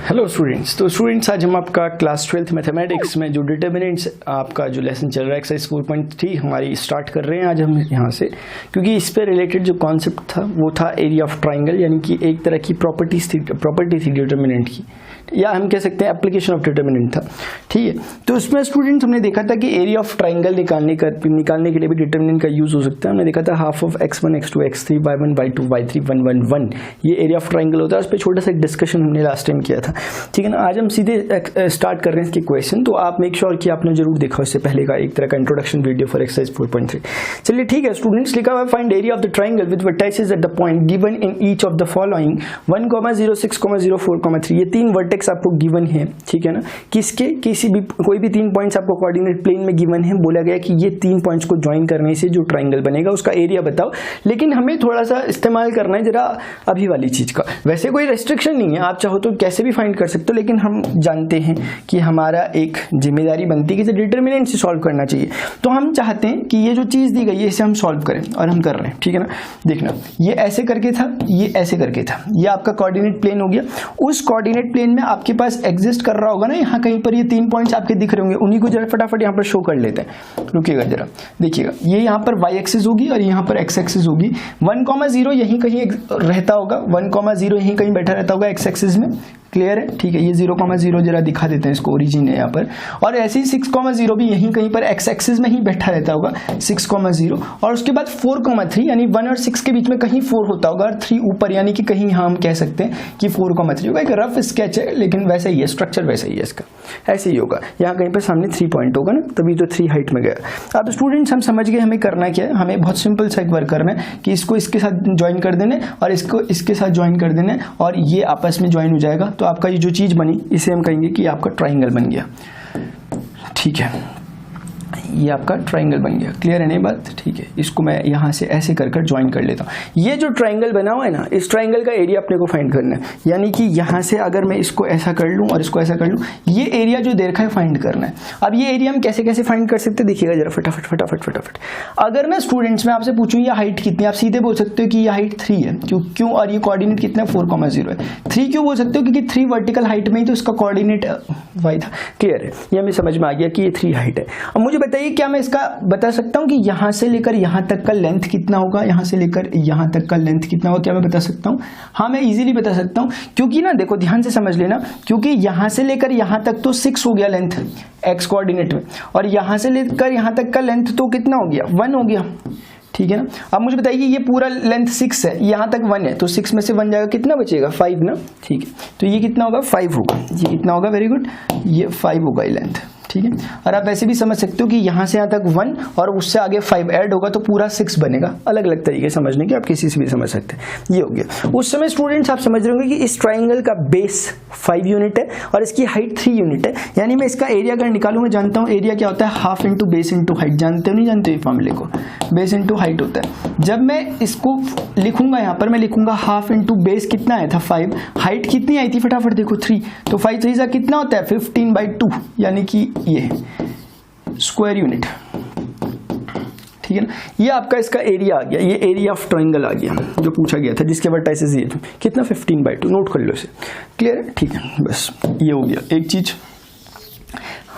Hello students. तो students आज हम आपका क्लास 12th मैथमेटिक्स में जो डिटर्मिनेंट्स आपका जो लेसन चल रहा है एक्सरसाइज 4.3 हमारी स्टार्ट कर रहे हैं आज हम यहाँ से, क्योंकि इस पे रिलेटेड जो कॉन्सेप्ट था वो था एरिया ऑफ ट्राइंगल, यानी कि एक तरह की प्रॉपर्टी थी डिटर्मिनेंट की, या हम कह सकते हैं एप्लीकेशन ऑफ डिटर्मिनेंट था। ठीक है, तो उसमें स्टूडेंट्स हमने देखा था कि एरिया ऑफ ट्राइंगल निकालने के लिए भी डिटर्मिनेंट का यूज हो सकता है। हमने देखा था half of x1 x2 x3 y1 y2 y3 1 1 1 ये एरिया ऑफ ट्राइंगल होता है। उस पर छोटा सा डिस्कशन हमने लास्ट टाइम किया था। ठीक है ना, आज हम सीधे स्टार्ट कर रहे हैं इसके क्वेश्चन। तो आप मेक श्योर कि आपने जरूर देखा उससे पहले का एक तरह का इंट्रोडक्शन वीडियो फॉर एक्सरसाइज 4.3। चलिए ठीक है स्टूडेंट्स, लिखा हुआ find area of the triangle with vertices at the point given in each of the following 1, 0, 6, 0, 4, 3। ये तीन वर्टेक्स आपको गिवन है। ठीक है ना, किसके किसी भी कोई भी तीन पॉइंट्स आपको कोऑर्डिनेट प्लेन में गिवन है। बोला गया कि ये तीन पॉइंट्स को ज्वाइन करने से जो ट्राइंगल बनेगा उसका एरिया बताओ। लेकिन हमें थोड़ा सा इस्तेमाल करना है जरा अभी वाली चीज का। वैसे कोई रेस्ट्रिक्शन नहीं है, आप चाहो तो कैसे भी फाइंड कर सकते हो, लेकिन हम जानते हैं कि हमारा एक जिम्मेदारी बनती है कि इसे डिटर्मिनेंट से सॉल्व करना चाहिए। तो हम चाहते हैं कि ये जो चीज दी गई है इसे हम सॉल्व करें, और हम कर रहे हैं। ठीक है ना, देखना ये ऐसे करके था, ये ऐसे करके था, ये आपका कोऑर्डिनेट प्लेन हो गया। उस कोऑर्डिनेट प्लेन में आपके पास एग्जिस्ट कर रहा होगा ना, यहाँ कहीं पर ये तीन पॉइंट्स आपके दिख रहे होंगे, उन्हीं को जरा फटाफट यहाँ पर शो कर लेते हैं। रुकिएगा जरा, देखिएगा ये यहाँ पर y एक्सिस होगी और यहाँ पर x एक्सिस होगी। 1, 0 यहीं कहीं रहता होगा, 1, 0 यहीं कहीं बैठा रहता होगा x एक्सिस में। क्लियर है? ठीक है, ये 0, 0 जरा दिखा देते हैं, इसको ओरिजिन है यहाँ पर। और ऐसे ही 6, 0 भी यहीं कहीं पर x एक्सिस में ही बैठा रहता होगा, 6, 0। और उसके बाद 4, 3 यानी 1 और 6 के बीच में कहीं 4 होता होगा और 3 ऊपर, यानी कि कहीं यहाँ हम कह सकते हैं कि 4, 3 होगा। एक रफ स्केच है लेकिन वैसा ही है, स्ट्रक्चर वैसा ही है इसका, ऐसे ही होगा। यहाँ कहीं पर सामने 3 पॉइंट होगा ना, तभी तो 3 हाइट में गया। अब स्टूडेंट्स हम समझ गए हमें करना क्या है। हमें बहुत सिंपल सा एक वर्क करना है कि इसको इसके साथ ज्वाइन कर देना और इसको इसके साथ ज्वाइन कर देना, और ये आपस में ज्वाइन हो जाएगा। तो आपका ये जो चीज बनी इसे हम कहेंगे कि आपका ट्राइंगल बन गया। ठीक है, ये आपका ट्राइंगल बन गया। क्लियर है नहीं बात? ठीक है, इसको मैं यहां से ऐसे कर ज्वाइन कर लेता हूं। ये जो ट्राइंगल बना हुआ है ना, इस ट्राइंगल का एरिया अपने को फाइंड करना है। यानी कि यहां से अगर मैं इसको ऐसा कर लूं और इसको ऐसा कर लूं, ये एरिया जो दे रखा है फाइंड करना है। अब ये एरिया हम कैसे कैसे फाइंड कर सकते हैं, देखिएगा जरा फटाफट। अगर ना स्टूडेंट्स मैं आपसे पूछूं ये हाइट कितनी, आप सीधे बोल सकते हो कि ये हाइट 3 है। क्यों? और ये कोऑर्डिनेट कितना है? 4, 0 है। 3 क्यों बोल सकते हो? क्योंकि 3 वर्टिकल हाइट में ही तो इसका कोऑर्डिनेट y था। क्लियर है, ये हमें समझ में आ गया कि ये 3 हाइट है। अब मुझे बताइए क्या मैं इसका बता सकता हूं कि यहां से लेकर यहां तक का लेंथ कितना होगा, यहां से लेकर यहां तक का लेंथ कितना होगा? क्या मैं बता सकता हूं? हाँ, मैं इजीली बता सकता हूं, क्योंकि ना देखो ध्यान से समझ लेना, क्योंकि यहां से लेकर यहां तक तो 6 हो गया लेंथ x कोऑर्डिनेट में, और यहां से लेकर यहां तक का लेंथ तो कितना हो गया? 1 हो गया। ठीक है ना, अब मुझे बताइए ये पूरा लेंथ 6 है, यहां तक 1 है, तो 6 में से 1 जाएगा, कितना बचेगा? 5 ना। ठीक है, तो ये कितना होगा? 5 होगा। ये कितना होगा? वेरी गुड, ये 5 होगा ये लेंथ। ठीक है, और आप ऐसे भी समझ सकते हो कि यहां से यहां तक 1 और उससे आगे 5 ऐड होगा तो पूरा 6 बनेगा। अलग अलग तरीके समझने के, आप किसी से भी समझ सकते हैं। ये हो गया। उस समय स्टूडेंट्स आप समझ रहे होंगे कि इस ट्राइंगल का बेस 5 यूनिट है और इसकी हाइट 3 यूनिट है। यानी मैं इसका एरिया अगर निकालूं, मैं जानता हूं एरिया क्या होता है, half into base into height. जानते हो नहीं जानते हो फॉर्मूले को? बेस इंटू हाइट होता है। जब मैं इसको लिखूंगा यहाँ पर, मैं लिखूंगा हाफ इंटू बेस कितना आया था? 5। हाइट कितनी आई थी? फटाफट देखो 3, तो 5 3 सा कितना होता है? 15/2, यानी कि ये स्क्वायर यूनिट। ठीक है ना, ये आपका इसका एरिया आ गया, ये एरिया ऑफ ट्राइंगल आ गया जो पूछा गया था, जिसके वर्टाइसेस ये थे। कितना? 15/2। नोट कर लो इसे। क्लियर है? ठीक है, बस ये हो गया एक चीज।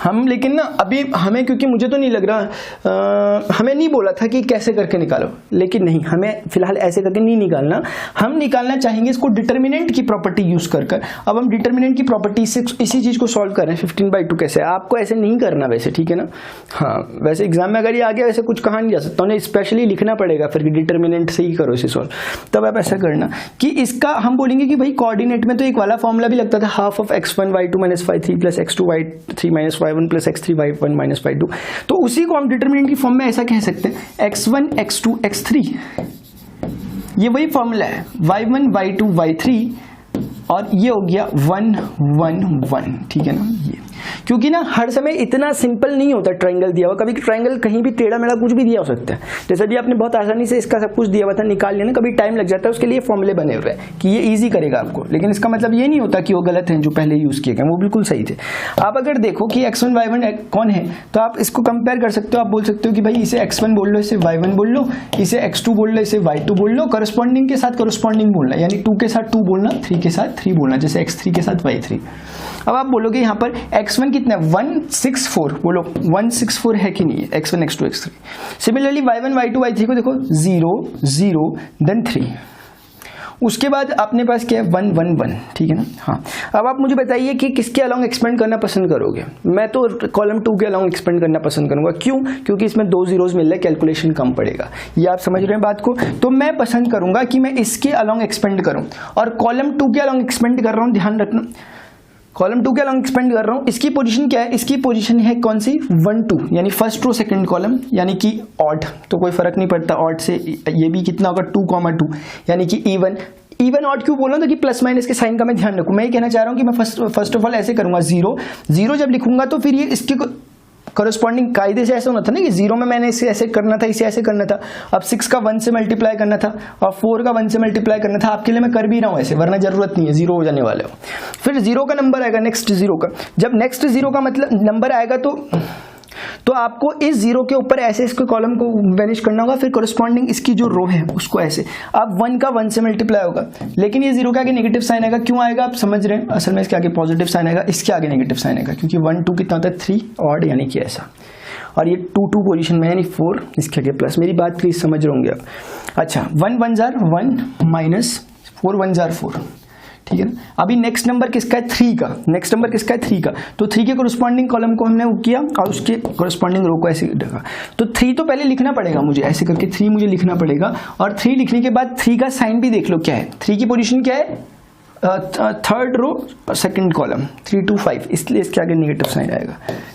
हम लेकिन ना अभी हमें, क्योंकि मुझे तो नहीं लग रहा, हमें नहीं बोला था कि कैसे करके निकालो, लेकिन नहीं, हमें फिलहाल ऐसे करके नहीं निकालना। हम निकालना चाहेंगे इसको डिटर्मिनेंट की प्रॉपर्टी यूज कर। अब हम डिटर्मिनेंट की प्रॉपर्टी से इसी चीज को सॉल्व कर रहे हैं। 15/2 कैसे? आपको ऐसे नहीं करना वैसे, ठीक है ना। हाँ, वैसे एग्जाम में अगर ये आ गया वैसे कुछ कहा नहीं जा सकता, उन्हें स्पेशली लिखना पड़ेगा फिर कि डिटर्मिनेंट से ही करो इसे सॉल्व। तब आप ऐसा करना कि इसका हम बोलेंगे कि भाई कोऑर्डिनेट में तो एक वाला फॉर्मूला भी लगता था, half of x1 y2 - 5 3 + x2 y3 - y1 + x3 y1 - y2। तो उसी को हम डिटर्मिनेंट की फॉर्म में ऐसा कह सकते हैं, x1 x2 x3, ये वही फॉर्मूला है, y1 y2 y3, और ये हो गया 1 1 1। ठीक है ना, ये क्योंकि ना हर समय इतना सिंपल नहीं होता ट्रायंगल दिया हुआ, कभी ट्रायंगल कहीं भी टेढ़ा मेढ़ा कुछ भी दिया हो सकता है। जैसे भी आपने बहुत आसानी से इसका सब कुछ दिया हुआ था निकाल लिया ना, कभी टाइम लग जाता है, उसके लिए फॉर्मूले बने हुए हैं कि ये ईजी करेगा आपको, लेकिन इसका मतलब ये नहीं होता कि वो गलत है, जो पहले यूज किए गए वो बिल्कुल सही थे। आप अगर देखो कि x1 y1 कौन है तो आप इसको कंपेयर कर सकते हो। आप बोल सकते हो कि भाई इसे x1 बोल लो, इसे y1 बोल लो, इसे x2 बोल लो, इसे y2 बोल लो, करस्पॉन्डिंग के साथ करस्पॉन्डिंग बोलना, यानी 2 के साथ 2 बोलना, 3 के साथ 3 बोलना, जैसे x3 के साथ y3। अब आप बोलोगे यहाँ पर x1 कितना है, 164, बोलो 164 है कि नहीं है, x1 x2 x3। Similarly y1 y2 y3 को देखो 0 0 देन 3, उसके बाद अपने पास क्या है 1 1 1, ठीक है ना। हाँ, अब आप मुझे बताइए कि किसके अलोंग एक्सपेंड करना पसंद करोगे। मैं तो कॉलम 2 के अलोंग एक्सपेंड करना पसंद करूंगा। क्यों? क्योंकि इसमें 2 जीरोस मिल रहे हैं, कैलकुलेशन कम पड़ेगा। ये आप समझ रहे हैं बात को। तो मैं पसंद करूंगा कि मैं इसके अलोंग एक्सपेंड करूं, और कॉलम 2 के अलोंग एक्सपेंड कर रहा हूं, ध्यान रखना कॉलम 2 के अलोंग एक्सपेंड कर रहा हूं। इसकी पोजीशन क्या है, इसकी पोजीशन है कौन सी, 1 2, यानी फर्स्ट रो सेकंड कॉलम, यानी कि ऑड, तो कोई फर्क नहीं पड़ता ऑड से। ये भी कितना होगा 2 2, यानी कि इवन। इवन ऑड क्यों बोल रहा हूं, ताकि प्लस माइनस के साइन का मैं ध्यान रखूं। मैं ये कहना चाह रहा हूं कि मैं फर्स्ट ऑफ ऑल ऐसे करूंगा 0 0 जब लिखूंगा तो फिर ये इसके करस्पॉन्डिंग कायदे से ऐसा होना था ना कि 0 में मैंने इसे ऐसे करना था, इसे ऐसे करना था। अब 6 का 1 से मल्टीप्लाई करना था और 4 का 1 से मल्टीप्लाई करना था। आपके लिए मैं कर भी रहा हूं ऐसे, वरना जरूरत नहीं है, 0 हो जाने वाले हो। फिर 0 का नंबर आएगा, नेक्स्ट 0 का, जब नेक्स्ट 0 का मतलब नंबर आएगा तो आपको इस 0 के ऊपर ऐसे इसको कॉलम को वेनिश करना होगा, फिर करस्पॉन्डिंग इसकी जो रो है उसको ऐसे। अब 1 का 1 से मल्टीप्लाई होगा, लेकिन ये 0 के आगे नेगेटिव साइन आएगा। क्यों आएगा आप समझ रहे हैं, असल में इसके आगे पॉजिटिव साइन आएगा, इसके आगे नेगेटिव साइन आएगा, क्योंकि 1 2 कितना होता है 3 ऑड, यानी कि ऐसा। और ये 2 2 पोजीशन में, यानी 4, इसके आगे प्लस। मेरी बात प्लीज समझ रहे होंगे आप। अच्छा, 1 1 जार 1 माइनस 4 1 जार 4, ठीक है ना। अभी नेक्स्ट नंबर किसका है, 3 का। नेक्स्ट नंबर किसका है, 3 का। तो 3 के कोरस्पॉन्डिंग कॉलम को हमने किया और उसके कोरस्पॉन्डिंग रो को ऐसे ढका। तो 3 तो पहले लिखना पड़ेगा मुझे, ऐसे करके 3 मुझे लिखना पड़ेगा। और 3 लिखने के बाद 3 का साइन भी देख लो क्या है। 3 की पोजीशन क्या है, थर्ड रो सेकंड कॉलम, 3 2 5, इसलिए इसके आगे नेगेटिव साइन आएगा,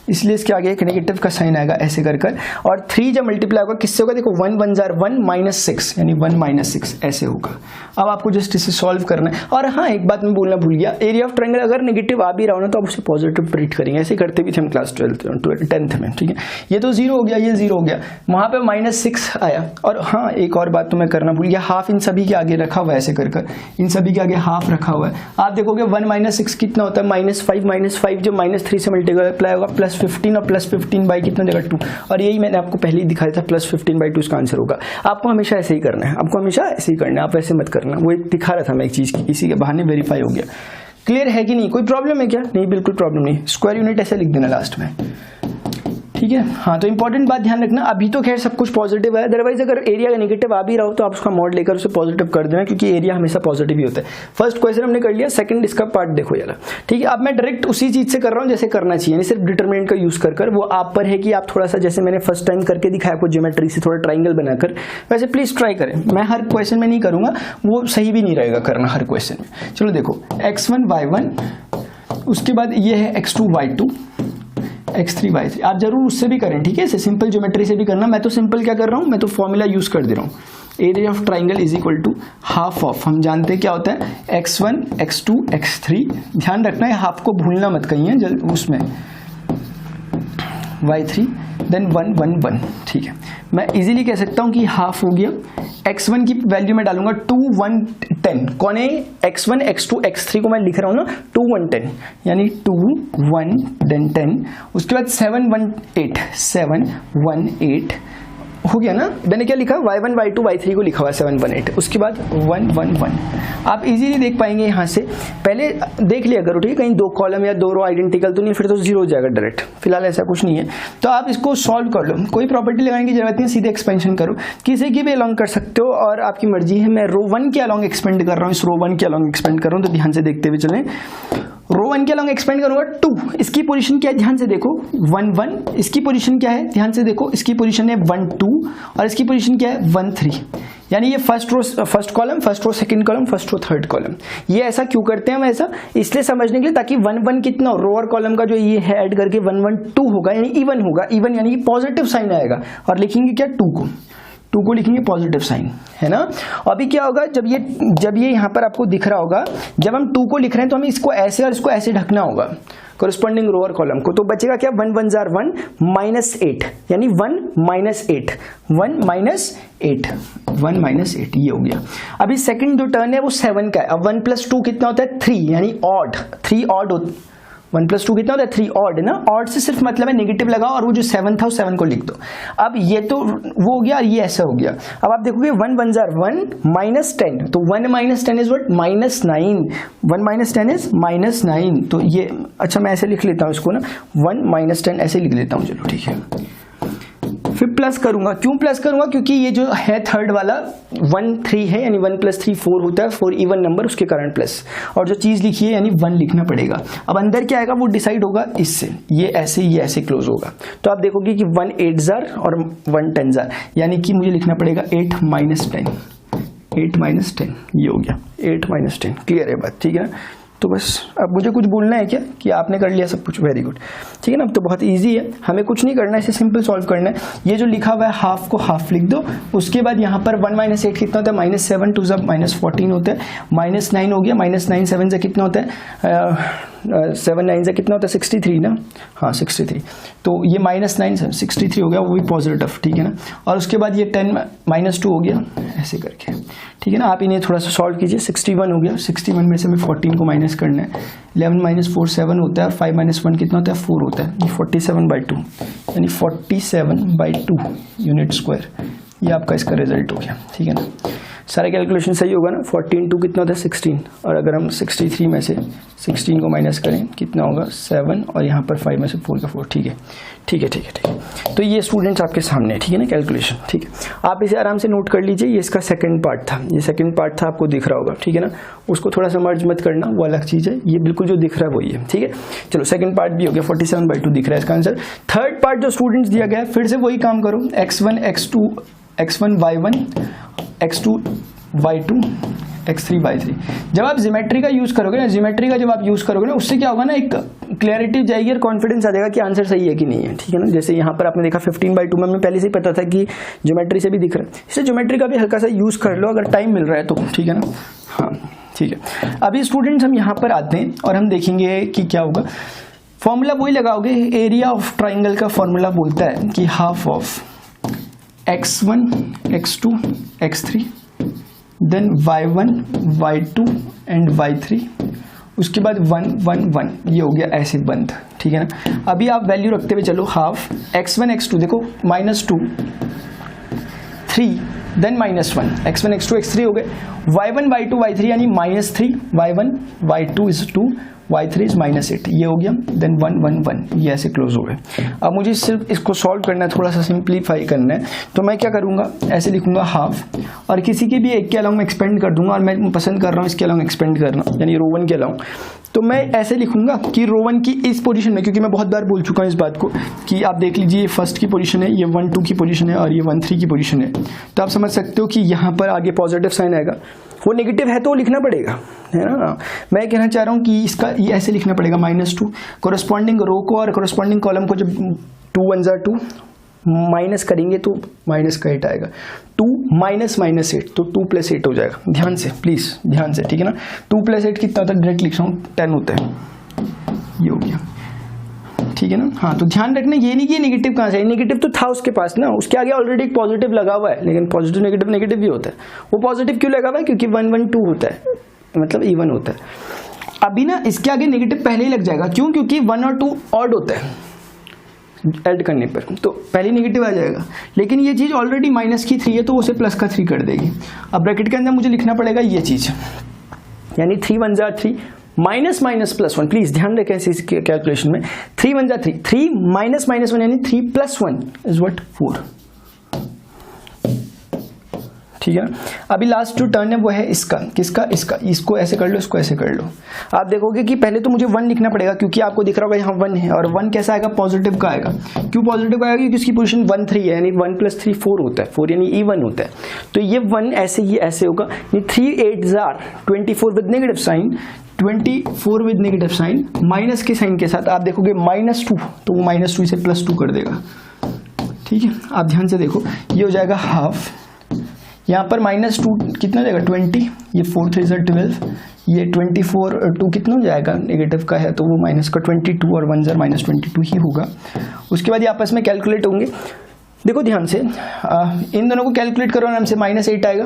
इसलिए इसके आगे एक नेगेटिव का साइन आएगा, ऐसे कर कर। और 3 जब मल्टीप्लाई होगा किससे होगा, देखो 1 1 जार 1 माइनस 6, यानी 1 माइनस 6 ऐसे होगा। अब आपको जस्ट इसे सॉल्व करना है। और हाँ, एक बात मैं बोलना भूल गया, एरिया ऑफ ट्रायंगल अगर नेगेटिव आ भी रहा हो ना तो आप उसे पॉजिटिव ट्रीट करेंगे। ऐसे करते भी थे हम क्लास 10th में, ठीक है। ये तो 0 हो गया, ये 0 हो गया, वहां पे -6 आया। और हाँ, एक और बात तो मैं करना भूल गया, हाफ इन सभी के आगे रखा हुआ है, ऐसे कर कर इन सभी के आगे हाफ रखा हुआ है। आप देखोगे 1 माइनस 6 कितना होता है, -5 जब -3 से मल्टीप्लाई होगा +15, और +15 बाई कितना देगा 2। और यही मैंने आपको पहले ही दिखाया था, +15/2 इसका आंसर होगा। आपको हमेशा ऐसे ही करना है, आपको हमेशा ऐसे ही करना है, आप ऐसे मत करना। वो एक दिखा रहा था मैं एक चीज की, इसी के बहाने वेरीफाई हो गया। क्लियर है कि नहीं, कोई प्रॉब्लम है क्या, नहीं बिल्कुल प्रॉब्लम नहीं। स्क्वायर यूनिट ऐसे लिख देना लास्ट में, ठीक है। हाँ, तो इंपॉर्टेंट बात ध्यान रखना, अभी तो खैर सब कुछ पॉजिटिव है, अदरवाइज अगर एरिया का नेगेटिव आ भी रहा हो तो आप उसका मॉड लेकर उसे पॉजिटिव कर देना, क्योंकि एरिया हमेशा पॉजिटिव ही होता है। फर्स्ट क्वेश्चन हमने कर लिया, सेकंड इसका पार्ट देखो जरा, ठीक है। अब मैं डायरेक्ट उसी चीज से कर रहा हूँ जैसे करना चाहिए, सिर्फ डिटरमिनेंट का यूज कर, वो आप पर है कि आप थोड़ा सा, जैसे मैंने फर्स्ट टाइम करके दिखाया आपको ज्योमेट्री से थोड़ा ट्राइंगल बनाकर, वैसे प्लीज ट्राई करें। मैं हर क्वेश्चन में नहीं करूंगा, वो सही भी नहीं रहेगा करना हर क्वेश्चन में। चलो देखो, x1 y1, उसके बाद ये है x2 y2, x3 y3। आप जरूर उससे भी करें, ठीक है, इसे सिंपल ज्योमेट्री से भी करना। मैं तो सिंपल क्या कर रहा हूं, मैं तो फॉर्मूला यूज कर दे रहा हूं, area of triangle is equal to half of, हम जानते हैं क्या होता है, x1 x2 x3। ध्यान रखना है, हाफ को भूलना मत कहीं उसमें, y3 देन 1 1 1, ठीक है। मैं इजीली कह सकता हूं कि हाफ हो गया। x1 की वैल्यू में डालूंगा 2 1 10, कौन है, x1 x2 x3 को मैं लिख रहा हूं ना 2 1 10, यानी 2 1 देन 10, उसके बाद 7 1 8 7 1 8 हो गया ना। मैंने क्या लिखा, y1 y2 y3 को लिखा हुआ 7 1 8, उसके बाद 1 1 1। आप इजीली देख पाएंगे यहाँ से, पहले देख लिया करो, ठीक है, कहीं 2 कॉलम या 2 रो आइडेंटिकल तो नहीं, फिर तो 0 हो जाएगा डायरेक्ट। फिलहाल ऐसा कुछ नहीं है, तो आप इसको सॉल्व कर लो, कोई प्रॉपर्टी लगाने की जरूरत नहीं, सीधे एक्सपेंशन करो, किसी की भी अलॉन्ग कर सकते हो, और आपकी मर्जी है। मैं रो 1 के अलॉन्ग एक्सपेंड कर रहा हूँ, इस रो 1 के अलॉन्ग एक्सपेंड कर रहा हूँ, तो ध्यान से देखते हुए चलें। रो 1 के अलॉन्ग एक्सपेंड करूंगा 2, इसकी पोजीशन क्या है ध्यान से देखो, 1 1, इसकी पोजीशन क्या है ध्यान से देखो, इसकी पोजीशन है 1 2, और इसकी पोजीशन क्या है 1 3, यानी ये first column, first row second column, first row third column. ये ऐसा क्यों करते हैं हम, ऐसा इसलिए समझने के लिए ताकि 1 1 कितना रो और कॉलम का जो ये है ऐड करके 1 1 2 होगा, यानी इवन होगा, इवन यानी कि पॉजिटिव साइन आएगा, और लिखेंगे क्या 2 को, 2 को लिखेंगे पॉजिटिव साइन, है ना। अभी क्या होगा, जब ये यहाँ पर आपको दिख रहा होगा, जब हम 2 को लिख रहे हैं तो हमें इसको ऐसे और इसको ऐसे ढकना होगा कोरिस्पॉन्डिंग रो और कॉलम को। तो बचेगा क्या, 1 1 जार 1 -8, यानी 1 -8, 1 -8, 1 -8, ये हो गया। अभी सेकंड जो टर्न है वो 7 का है। अब 1 + 2 कितना होता है, 3, यानी ऑड, 3 ऑड 1 + 2 कितना होता है, 3 ऑड, है ना। ऑड से सिर्फ मतलब है नेगेटिव लगाओ और वो जो 7 था, 7 को लिख दो। अब ये तो वो हो गया, ये ऐसा हो गया। अब आप देखोगे 1 1 जार 1 -10, तो 1 - 10 इज व्हाट, -9, 1 - 10 इज -9। तो ये अच्छा, मैं ऐसे लिख लेता हूँ इसको ना, 1 - 10 ऐसे लिख लेता हूँ, चलो ठीक है। फिर प्लस करूंगा, क्यों प्लस करूंगा, क्योंकि ये जो है थर्ड वाला 1 3 है, यानी 1 + 3 4 होता है, 4 इवन नंबर, उसके कारण प्लस, और जो चीज लिखी है यानी 1 लिखना पड़ेगा। अब अंदर क्या आएगा वो डिसाइड होगा इससे, ये ऐसे क्लोज होगा। तो आप देखोगे कि 1 8 जार और 1 10 जार, यानी कि मुझे लिखना पड़ेगा 8 - 10, 8 - 10, ये हो गया 8 - 10। क्लियर है बात, ठीक है ना। तो बस अब मुझे कुछ बोलना है क्या, कि आपने कर लिया सब कुछ, वेरी गुड, ठीक है ना। अब तो बहुत इजी है, हमें कुछ नहीं करना है, इसे सिंपल सॉल्व करना है। ये जो लिखा हुआ है हाफ को हाफ लिख दो, उसके बाद यहाँ पर 1 - 8 कितना होता है, -7 2 -14 होता है, -9 हो गया, -9 7 से कितना होता है, 7 9 से कितना होता है, 63 ना, हाँ 63। तो ये -9 63 हो गया, वो भी पॉजिटिव, ठीक है ना। और उसके बाद ये 10 - 2 हो गया, ऐसे करके, ठीक है ना। आप इन्हें थोड़ा सा सॉल्व कीजिए। 61 हो गया, 61 में से हमें 14 को माइनस करना है। 11 - 4 7 होता है, और 5 - 1 कितना होता है, 4 होता है। ये 47/2, यानी 47/2 यूनिट स्क्वायर, ये आपका इसका रिजल्ट हो गया, ठीक है ना। सारा कैलकुलेशन सही होगा ना। 14 2 कितना होता है, 16, और अगर हम 63 में से 16 को माइनस करें कितना होगा, 7, और यहाँ पर 5 में से 4 का 4, ठीक है, ठीक है, ठीक है, ठीक है। तो ये स्टूडेंट्स आपके सामने है, ठीक है ना, कैलकुलेशन, ठीक है। आप इसे आराम से नोट कर लीजिए। ये इसका सेकंड पार्ट था, ये सेकंड पार्ट था, आपको दिख रहा होगा, ठीक है ना। उसको थोड़ा सा मर्ज मत करना, वो अलग चीज़ है, ये बिल्कुल जो दिख रहा है वही है, ठीक है। चलो सेकंड पार्ट भी हो गया, 47/2 दिख रहा है इसका आंसर। थर्ड पार्ट जो स्टूडेंट्स दिया गया है, फिर से वही काम करो, x1 x2 x1 y1 x2 y2 x3 y3। जब आप ज्योमेट्री का यूज करोगे ना, ज्योमेट्री का जब आप यूज करोगे ना, उससे क्या होगा ना, एक क्लैरिटी जाएगी और कॉन्फिडेंस आ जाएगा कि आंसर सही है कि नहीं है, ठीक है ना। जैसे यहाँ पर आपने देखा 15/2 में हमें पहले से ही पता था कि ज्योमेट्री से भी दिख रहा है, इससे ज्योमेट्री का भी हल्का सा यूज कर लो अगर टाइम मिल रहा है तो, ठीक है ना। हाँ ठीक है। अभी स्टूडेंट्स हम यहाँ पर आते हैं और हम देखेंगे कि क्या होगा। फॉर्मूला वही लगाओगे, एरिया ऑफ ट्राइंगल का फॉर्मूला बोलता है कि half of x1 x2 x3 then y1 y2 and y3, उसके बाद 1 1 1, ये हो गया ऐसे बंद, ठीक है ना। अभी आप वैल्यू रखते हुए चलो, हाफ x1 x2 देखो -2 3 देन -1, x1 x2 x3 हो गए, y1 y2 y3 यानी -3, y1 y2 is 2, y3 is -8, ये हो गया, देन 1 1 1, ये ऐसे क्लोज हो गए। अब मुझे सिर्फ इसको सॉल्व करना है, थोड़ा सा सिंप्लीफाई करना है, तो मैं क्या करूंगा, ऐसे लिखूंगा हाफ, और किसी के भी एक के अलाउंग एक्सपेंड कर दूंगा, और मैं पसंद कर रहा हूँ इसके अलाउंग एक्सपेंड करना, यानी रो 1 के अलाउंग। तो मैं ऐसे लिखूंगा कि रो 1 की इस पोजीशन में, क्योंकि मैं बहुत बार बोल चुका हूँ इस बात को कि आप देख लीजिए, ये फर्स्ट की पोजीशन है, ये 1 2 की पोजीशन है, और ये 1 3 की पोजीशन है। तो आप समझ सकते हो कि यहाँ पर आगे पॉजिटिव साइन आएगा, वो नेगेटिव है तो वो लिखना पड़ेगा, है ना। मैं कहना चाह रहा हूँ कि इसका ये ऐसे लिखना पड़ेगा, -2 कोरस्पॉन्डिंग रो को और कोरस्पॉन्डिंग कॉलम को जब 2 1 जार 2 माइनस करेंगे तो माइनस का 8 आएगा, 2 -8 तो 2 + 8 हो जाएगा। ध्यान से प्लीज, ध्यान से, ठीक है ना। 2 + 8 कितना होता है, डायरेक्ट लिख रहा हूँ, 10 होता है, ये हो गया, ठीक है ना। हाँ तो ध्यान रखना, ये नहीं कि नेगेटिव कहाँ से, नेगेटिव तो था उसके पास ना, उसके आगे ऑलरेडी एक पॉजिटिव लगा हुआ है, लेकिन पॉजिटिव नेगेटिव नेगेटिव भी होता है। वो पॉजिटिव क्यों लगा हुआ है, क्योंकि 1 1 2 होता है, मतलब इवन होता है। अभी ना इसके आगे नेगेटिव पहले ही लग जाएगा, क्यों, क्योंकि 1 और 2 ऑड होता है ऐड करने पर, तो पहले नेगेटिव आ जाएगा। लेकिन ये चीज ऑलरेडी -3 है, तो उसे +3 कर देगी। अब ब्रैकेट के अंदर मुझे लिखना पड़ेगा ये चीज, यानी 3 1 जार 3 -+1, प्लीज ध्यान रखें इस कैलकुलेशन में। 3 1 जार 3, 3 -1 यानी 3 + 1 इज व्हाट, 4, ठीक है ना। अभी लास्ट जो टर्न है वो है इसका, किसका, इसका, इसको ऐसे कर लो, इसको ऐसे कर लो। आप देखोगे कि पहले तो मुझे 1 लिखना पड़ेगा, क्योंकि आपको दिख रहा होगा यहाँ 1 है, और 1 कैसा आएगा, पॉजिटिव का आएगा। क्यों पॉजिटिव का आएगा, क्योंकि इसकी पोजीशन 1 3 है, यानी 1 + 3 4 होता है, 4 यानी इवन होता है। तो ये 1 ऐसे, ये ऐसे होगा, 3 8 जार 24 with negative sign, 24 with negative sign, minus के साइन के साथ। आप देखोगे -2, तो वो -2 से +2 कर देगा, ठीक है। आप ध्यान से देखो, ये हो जाएगा हाफ यहाँ पर -2 कितना हो जाएगा 20, ये 4 3 12, ये 24 2 कितना हो जाएगा, नेगेटिव का है तो वो माइनस का 22 और 1 ज़र -22 ही होगा। उसके बाद ये आपस में कैलकुलेट होंगे। देखो ध्यान से इन दोनों को कैलकुलेट करो आराम से, -8 आएगा,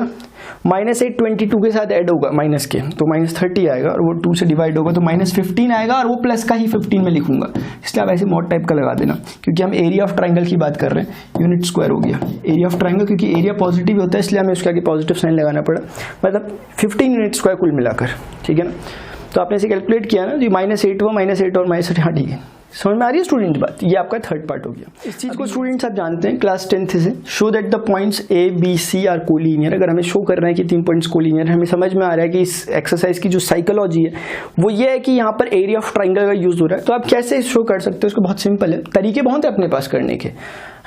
-8 22 के साथ ऐड होगा माइनस के तो -30 आएगा और वो 2 से डिवाइड होगा तो -15 आएगा और वो प्लस का ही 15 में लिखूंगा, इसलिए आप ऐसे मॉड टाइप का लगा देना क्योंकि हम एरिया ऑफ ट्राइंगल की बात कर रहे हैं। यूनिट स्क्वायर हो गया एरिया ऑफ ट्राइंगल, क्योंकि एरिया पॉजिटिव होता है इसलिए हमें उसके आगे पॉजिटिव साइन लगाना पड़ा, मतलब 15 यूनिट स्क्वायर कुल मिलाकर, ठीक है ना। तो आपने इसे कैलकुलेट किया ना, तो -8 हुआ, -8 और -8, हाँ ठीक है, समझ में आ रही है स्टूडेंट बात। ये आपका थर्ड पार्ट हो गया। इस चीज को स्टूडेंट्स आप जानते हैं क्लास 10th से, show that the points A B C are collinear. अगर हमें शो कर रहे हैं कि 3 पॉइंट्स कोलिनियर, हमें समझ में आ रहा है कि इस एक्सरसाइज की जो साइकोलॉजी है वो ये है कि यहाँ पर एरिया ऑफ ट्राइंगल का यूज हो रहा है। तो आप कैसे शो कर सकते हो, उसको बहुत सिंपल है, तरीके बहुत है अपने पास करने के,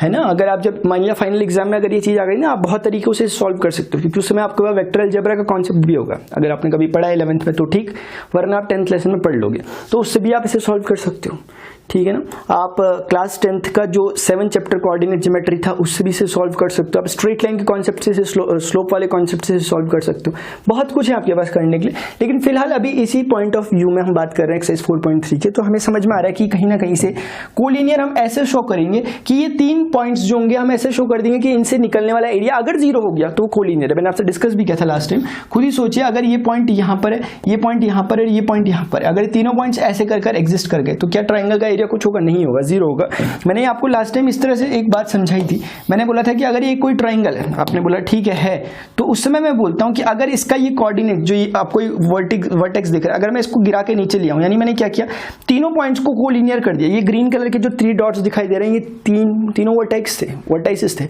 है ना। अगर आप जब मान लिया फाइनल एग्जाम में अगर ये चीज आ गई ना, आप बहुत तरीकों से सॉल्व कर सकते हो क्योंकि उस समय आपके पास वेक्टर अलजेब्रा का कॉन्सेप्ट भी होगा। अगर आपने कभी पढ़ा 11th में तो ठीक, वरना आप 10th लेसन में पढ़ लोगे, तो उससे भी आप इसे सॉल्व कर सकते हो, ठीक है ना। आप क्लास 10th का जो 7 चैप्टर कोऑर्डिनेट ज्योमेट्री था उससे भी इसे सॉल्व कर सकते हो। आप स्ट्रेट लाइन के कॉन्सेप्ट से, स्लोप वाले कॉन्सेप्ट से सॉल्व कर सकते हो। बहुत कुछ है आपके पास करने के लिए, लेकिन फिलहाल अभी इसी पॉइंट ऑफ व्यू में हम बात कर रहे हैं एक्सरसाइज 4.3 के। तो हमें समझ में आ रहा है कि कहीं ना कहीं से कोलिनियर हम ऐसे शो करेंगे कि ये 3 पॉइंट्स जो होंगे हम ऐसे शो कर देंगे कि इनसे निकलने वाला एरिया अगर 0 हो गया तो कोलिनियर है। मैंने आपसे डिस्कस भी किया था लास्ट टाइम, खुद ही सोचिए अगर ये पॉइंट यहाँ पर है, ये पॉइंट यहाँ पर है, ये पॉइंट यहाँ पर है, अगर तीनों पॉइंट्स ऐसे कर एग्जिस्ट कर गए तो क्या ट्राइंगल का एरिया कुछ होगा? नहीं होगा, 0 होगा। मैंने आपको लास्ट टाइम इस तरह से एक बात समझाई थी, मैंने बोला था कि अगर ये कोई ट्राइंगल है, आपने बोला ठीक है, तो उस समय मैं बोलता हूं कि अगर इसका ये कोऑर्डिनेट जो ये आपको वर्टेक्स दिख रहा है, अगर मैं इसको गिरा के नीचे लिया हूं, यानी मैंने क्या किया, तीनों पॉइंट्स को कोलिनियर कर दिया। ये ग्रीन कलर के जो 3 डॉट्स दिखाई दे रहे हैं, ये तीनों वर्टेक्स थे।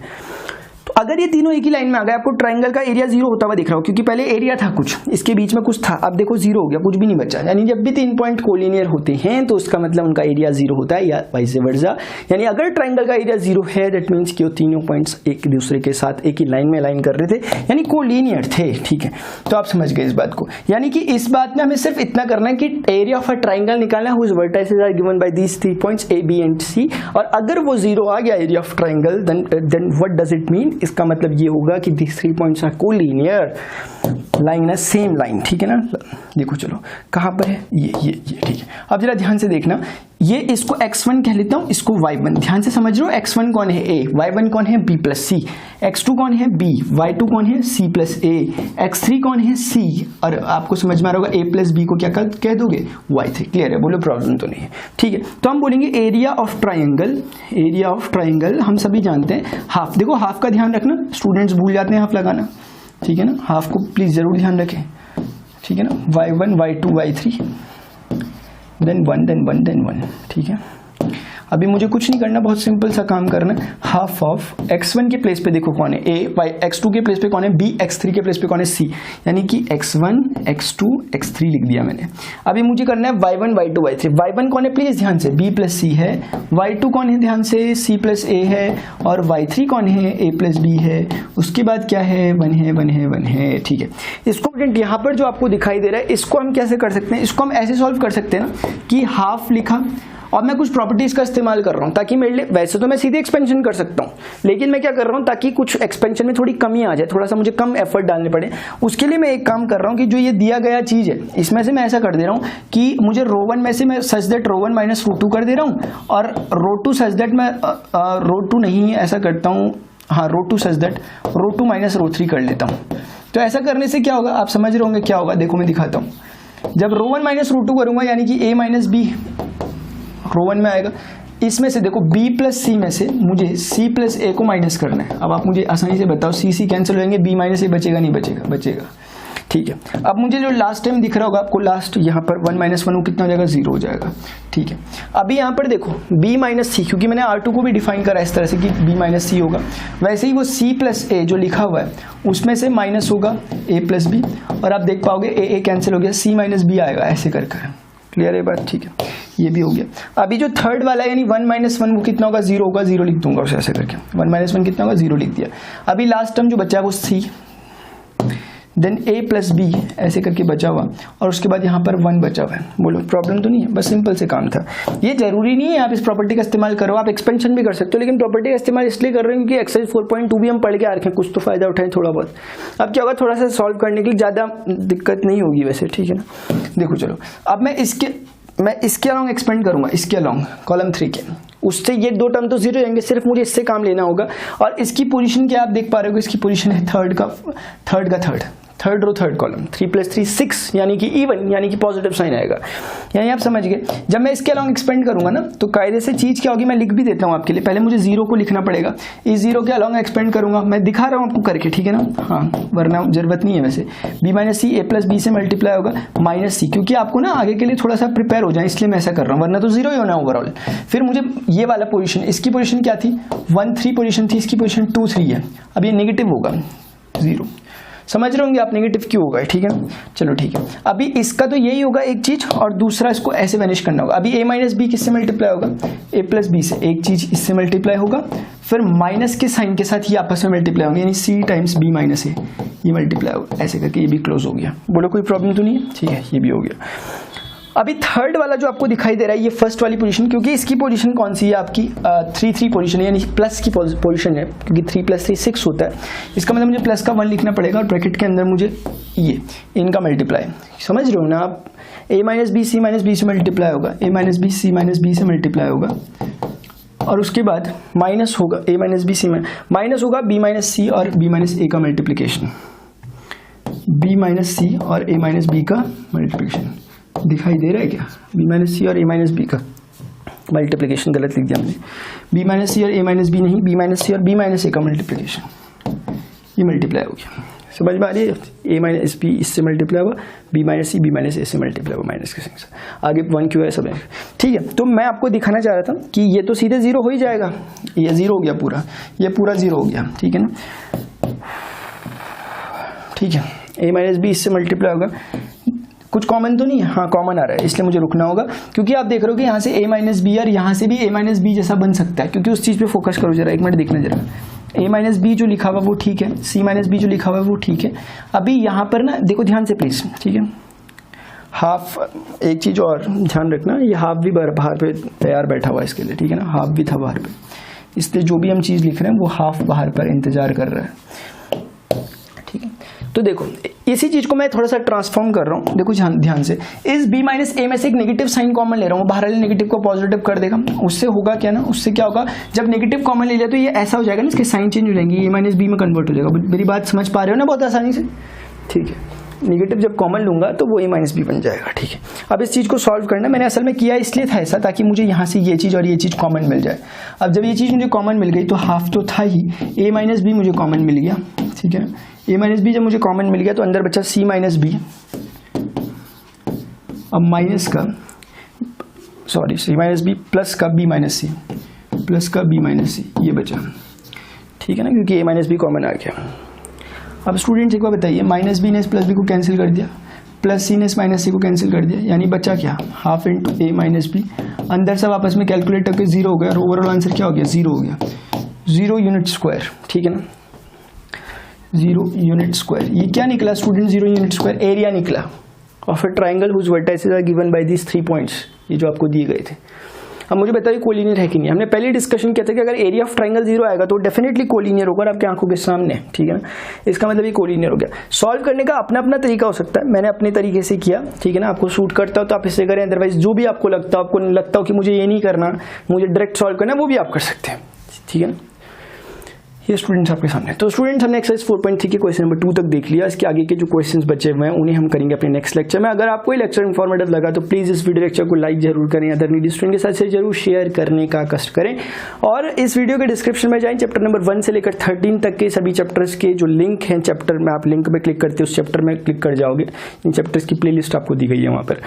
तो अगर ये तीनों एक ही लाइन में आ गए, आपको ट्राइंगल का एरिया 0 होता हुआ दिख रहा हो, क्योंकि पहले एरिया था कुछ, इसके बीच में कुछ था, अब देखो 0 हो गया, कुछ भी नहीं बचा। यानी जब भी 3 पॉइंट कोलिनियर होते हैं तो उसका मतलब उनका एरिया 0 होता है, या वाइस वर्सा। यानी अगर ट्राइंगल का एरिया 0 है, दैट मीन्स कि वो तीनों पॉइंट्स एक दूसरे के साथ एक ही लाइन में अलाइन कर रहे थे, यानी कोलिनियर थे, ठीक है। तो आप समझ गए इस बात को। यानी कि इस बात में हमें सिर्फ इतना करना है कि एरिया ऑफ अ ट्राइंगल निकालना है, whose vertices are given by these 3 points A, B and C। और अगर वो 0 आ गया area of triangle, then what does it mean? इसका मतलब ये होगा कि these 3 points are collinear lying in a same line, ठीक है ना। देखो चलो कहां पर है ये ठीक है। अब जरा ध्यान से देखना, ये इसको x1 कह लेता हूं, इसको y1। ध्यान से समझ रहे हो, x1 कौन है A, y1 कौन है B प्लस C, x2 कौन है B, y2 कौन है C प्लस A, x3 कौन है C, और आपको समझ में आ रहा होगा A प्लस B को क्या कह दोगे? y3। क्लियर है? बोलो प्रॉब्लम तो नहीं है, ठीक है। तो हम बोलेंगे एरिया ऑफ ट्राइंगल हम सभी जानते हैं हाफ। देखो हाफ का ध्यान रखना, स्टूडेंट्स भूल जाते हैं हाफ लगाना, ठीक है ना। हाफ को प्लीज जरूर ध्यान रखें, ठीक है ना। y1 y2 y3 then 1 then 1 then 1, ठीक है। अभी मुझे कुछ नहीं करना, बहुत सिंपल सा काम करना है। हाफ ऑफ x1 के प्लेस पे देखो कौन है A, x2 के प्लेस पे कौन है B, x3 के प्लेस पे कौन है C, यानी कि x1 x2 x3 लिख दिया मैंने। अभी मुझे करना है y1 y2 y3। y1 कौन है प्लीज ध्यान से? B प्लस C है। y2 कौन है ध्यान से? C प्लस A है। और y3 कौन है? A प्लस B है। उसके बाद क्या है? 1 है, ठीक है। इसको यहाँ पर जो आपको दिखाई दे रहा है, इसको हम कैसे कर सकते हैं? इसको हम ऐसे सॉल्व कर सकते हैं ना कि हाफ लिखा और मैं कुछ प्रॉपर्टीज का इस्तेमाल कर रहा हूं ताकि मेरे लिए, वैसे तो मैं सीधे एक्सपेंशन कर सकता हूं, लेकिन मैं क्या कर रहा हूं ताकि कुछ एक्सपेंशन में थोड़ी कमी आ जाए, थोड़ा सा मुझे कम एफर्ट डालने पड़े, उसके लिए मैं एक काम कर रहा हूं कि जो ये दिया गया चीज है इसमें से मैं ऐसा कर दे रहा हूं कि मुझे रो 1 में से मैं such that row 1 minus rho 2 कर दे रहा हूं, और रो 2 सच दैट मैं रो 2 नहीं ऐसा करता हूं, हाँ रो 2 such that row 2 minus rho 3 कर लेता हूं। तो ऐसा करने से क्या होगा, आप समझ रहे होंगे क्या होगा। देखो मैं दिखाता हूं, जब रो 1 माइनस रो 2 करूंगा यानी कि A माइनस B रो 1 में आएगा, इसमें से देखो B प्लस C में से मुझे C प्लस A को माइनस करना है। अब आप मुझे आसानी से बताओ, C कैंसिल हो जाएंगे, B माइनस A बचेगा नहीं बचेगा? बचेगा, ठीक है। अब मुझे जो लास्ट टाइम दिख रहा होगा आपको, लास्ट यहाँ पर 1 माइनस 1 कितना हो जाएगा? 0 हो जाएगा, ठीक है। अभी यहाँ पर देखो B माइनस C, क्योंकि मैंने R2 को भी डिफाइन करा इस तरह से कि B माइनस C होगा, वैसे ही वो C प्लस A जो लिखा हुआ है उसमें से माइनस होगा A प्लस B, और आप देख पाओगे A कैंसिल हो गया, C माइनस B आएगा, ऐसे कर। क्लियर है बात? ठीक है, ये भी हो गया। अभी जो थर्ड वाला है यानी 1 माइनस 1 वो कितना होगा? 0 होगा, 0 लिख दूंगा उसे ऐसे करके। 1 माइनस 1 कितना होगा? 0 लिख दिया। अभी लास्ट टर्म जो बचा है वो C then a plus b ऐसे करके बचा हुआ, और उसके बाद यहाँ पर 1 बचा हुआ है। बोलो प्रॉब्लम तो नहीं है, बस सिंपल से काम था। ये जरूरी नहीं है आप इस प्रॉपर्टी का इस्तेमाल करो, आप एक्सपेंशन भी कर सकते हो, लेकिन प्रॉपर्टी का इस्तेमाल इसलिए कर रहे हैं क्योंकि एक्सरसाइज 4.2 भी हम पढ़ के आ रखे हैं, कुछ तो फायदा उठाएं थोड़ा बहुत। अब क्या होगा, थोड़ा सा सॉल्व करने के लिए ज़्यादा दिक्कत नहीं होगी वैसे, ठीक है ना। देखो चलो, अब मैं इसके अलॉन्ग एक्सपेंड करूंगा, इसके अलॉन्ग कॉलम 3 के, उससे ये 2 टर्म तो 0 जाएंगे, सिर्फ मुझे इससे काम लेना होगा। और इसकी पोजीशन क्या आप देख पा रहे हो, इसकी पोजीशन है थर्ड रो थर्ड कॉलम, 3 + 3 6, यानी कि इवन, यानी कि पॉजिटिव साइन आएगा। यानी आप समझ गए, जब मैं इसके अलॉन्ग एक्सपेंड करूंगा ना, तो कायदे से चीज क्या होगी, मैं लिख भी देता हूं आपके लिए। पहले मुझे 0 को लिखना पड़ेगा, इस 0 के अलॉन्ग एक्सपेंड करूंगा, मैं दिखा रहा हूं आपको करके, ठीक है ना। हाँ, वरना जरूरत नहीं है वैसे। b - c a + b से मल्टीप्लाई होगा -c, क्योंकि आपको ना आगे के लिए थोड़ा सा प्रिपेयर हो जाए, इसलिए मैं ऐसा कर रहा हूँ, वरना तो 0 ही होना ओवरऑल। फिर मुझे ये वाला पोजिशन, इसकी पोजिशन क्या थी, 1 3 पोजिशन थी, इसकी पोजिशन 2 3 है। अब ये नेगेटिव होगा 0, समझ रहे होंगे आप नेगेटिव क्यों होगा, ठीक है। चलो ठीक है, अभी इसका तो यही होगा एक चीज, और दूसरा इसको ऐसे वैनिश करना होगा। अभी a - b किससे मल्टीप्लाई होगा, a + b से, एक चीज इससे मल्टीप्लाई होगा, फिर माइनस के साइन के साथ ये आपस में मल्टीप्लाई होंगे, यानी c × b - a, ये मल्टीप्लाई होगा, ऐसे करके ये भी क्लोज हो गया। बोलो कोई प्रॉब्लम तो नहीं है, ठीक है, ये भी हो गया। अभी थर्ड वाला जो आपको दिखाई दे रहा है, ये फर्स्ट वाली पोजीशन, क्योंकि इसकी पोजीशन कौन सी है आपकी 3 पोजीशन है, यानी प्लस की पोजीशन है, क्योंकि 3 + 3 6 होता है। इसका मतलब मुझे प्लस का 1 लिखना पड़ेगा, और ब्रैकेट के अंदर मुझे ये इनका मल्टीप्लाई, समझ रहे हो ना आप। a - b c - b से मल्टीप्लाई होगा, a - b c - b से मल्टीप्लाई होगा, और उसके बाद माइनस होगा a - b c माइनस होगा b - c और b - a का मल्टीप्लीकेशन, b - c और a - b का मल्टीप्लीकेशन। दिखाई दे रहा है क्या, b - c और a - b का मल्टीप्लिकेशन, गलत लिख दिया हमने, b - c और a - b नहीं, b - c और b - a का मल्टीप्लिकेशन, ये मल्टीप्लाई हो गया। समझ में आ रही है, a - b इससे मल्टीप्लाई हुआ, b - c b - a से मल्टीप्लाई हुआ माइनस के साइन से, आगे 1 क्यों है सब है, ठीक है। तो मैं आपको दिखाना चाह रहा था कि ये तो सीधे 0 हो ही जाएगा, ये 0 हो गया पूरा, ये पूरा 0 हो गया, ठीक है ना, ठीक है। a - b इससे मल्टीप्लाई होगा, कुछ कॉमन तो नहीं है, हाँ कॉमन आ रहा है, इसलिए मुझे रुकना होगा, क्योंकि आप देख रहे हो कि यहाँ से a - b और यहाँ से भी a - b जैसा बन सकता है, क्योंकि उस चीज़ पे फोकस करो जरा, एक मिनट देखना जरा। a - b जो लिखा हुआ वो ठीक है, c - b जो लिखा हुआ वो ठीक है। अभी यहाँ पर ना देखो ध्यान से प्लीज, ठीक है, हाफ, एक चीज़ और ध्यान रखना, ये हाफ भी बाहर पे तैयार बैठा हुआ है इसके लिए, ठीक है ना, हाफ भी था बाहर पे, इसलिए जो भी हम चीज़ लिख रहे हैं वो हाफ बाहर पर इंतजार कर रहा है, ठीक है। तो देखो इसी चीज को मैं थोड़ा सा ट्रांसफॉर्म कर रहा हूँ, देखो ध्यान से, इस b - a में से एक नेगेटिव साइन कॉमन ले रहा हूँ, बाहर वाले नेगेटिव को पॉजिटिव कर देगा, उससे होगा क्या ना, उससे क्या होगा, जब नेगेटिव कॉमन ले लिया तो ये ऐसा हो जाएगा ना, इसके साइन चेंज हो जाएंगे, a - b में कन्वर्ट हो जाएगा। मेरी बात समझ पा रहे हो ना बहुत आसानी से, ठीक है। नेगेटिव जब कॉमन लूंगा तो वो a - b बन जाएगा, ठीक है। अब इस चीज को सॉल्व करना मैंने असल में किया इसलिए था ऐसा, ताकि मुझे यहाँ से ये चीज और ये चीज कॉमन मिल जाए। अब जब ये चीज मुझे कॉमन मिल गई तो हाफ तो था ही, a - b मुझे कॉमन मिल गया, ठीक है। a - b जब मुझे कॉमन मिल गया तो अंदर बचा c - b, अब माइनस का, सॉरी c - b प्लस का b - c, प्लस का b - c, ये बचा, ठीक है ना, क्योंकि a - b कॉमन आ गया। अब स्टूडेंट्स एक बार बताइए, -b ने इस प्लस b को कैंसिल कर दिया, प्लस c ने इस -c को कैंसिल कर दिया, यानी बचा क्या, हाफ इंटू a - b, अंदर सब आपस में कैलकुलेट करके 0 हो गया, और ओवरऑल आंसर क्या हो गया, 0 हो गया, 0 यूनिट स्क्वायर, ठीक है ना, 0 यूनिट स्क्वायर। ये क्या निकला स्टूडेंट, 0 यूनिट स्क्वायर एरिया निकला of a triangle whose vertices are given by these 3 points, ये जो आपको दिए गए थे। अब मुझे बताइए कोलिनियर है कि नहीं। हमने पहले डिस्कशन किया था कि अगर एरिया ऑफ ट्राइंगल 0 आएगा तो डेफिनेटली कोलिनियर होगा, आपके आंखों के सामने, ठीक है ना। इसका मतलब ये कोलिनियर हो गया। सॉल्व करने का अपना अपना तरीका हो सकता है, मैंने अपने तरीके से किया, ठीक है ना। आपको सूट करता हो तो आप इससे करें, अदरवाइज जो भी आपको लगता हो कि मुझे ये नहीं करना, मुझे डायरेक्ट सॉल्व करना है, वो भी आप कर सकते हैं, ठीक है ना। ये स्टूडेंट्स आपके सामने, तो स्टूडेंट्स हमने एक्सरसाइज 4.3 के क्वेश्चन नंबर 2 तक देख लिया। इसके आगे के जो क्वेश्चंस बचे हुए हैं उन्हें हम करेंगे अपने नेक्स्ट लेक्चर में। अगर आपको ये लेक्चर इन्फॉर्मेटिव लगा तो प्लीज इस वीडियो लेक्चर को लाइक जरूर करें, अदर नीडी स्टूडेंट के साथ से जरूर शेयर करने का कष्ट करें, और इस वीडियो के डिस्क्रिप्शन में जाएं, चैप्टर नंबर 1 से लेकर 13 तक के सभी चैप्टर्स के जो लिंक हैं चैप्टर में, आप लिंक पे क्लिक करते उस चैप्टर में क्लिक कर जाओगे, इन चैप्टर्स की प्लेलिस्ट आपको दी गई है वहाँ पर।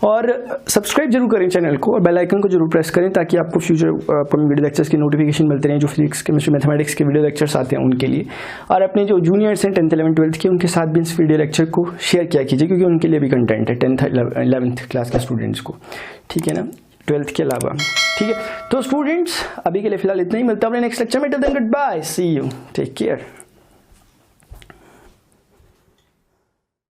और सब्सक्राइब जरूर करें चैनल को, और बेल आइकन को जरूर प्रेस करें ताकि आपको फ्यूचर अपकमिंग वीडियो लेक्चर्स की नोटिफिकेशन मिलते रहें, जो फिजिक्स केमिस्ट्री मैथमेटिक्स के वीडियो लेक्चर्स आते हैं उनके लिए। और अपने जो जूनियर्स हैं 10th 11th 12th के, उनके साथ भी इस वीडियो लेक्चर को शेयर किया कीजिए, क्योंकि उनके लिए भी कंटेंट है 10th 11th क्लास के स्टूडेंट्स को, ठीक है ना, 12th के अलावा, ठीक है। तो स्टूडेंट्स अभी के लिए फिलहाल इतना ही, मिलता है अपने नेक्स्ट लेक्चर में, till then good bye, see you, take care.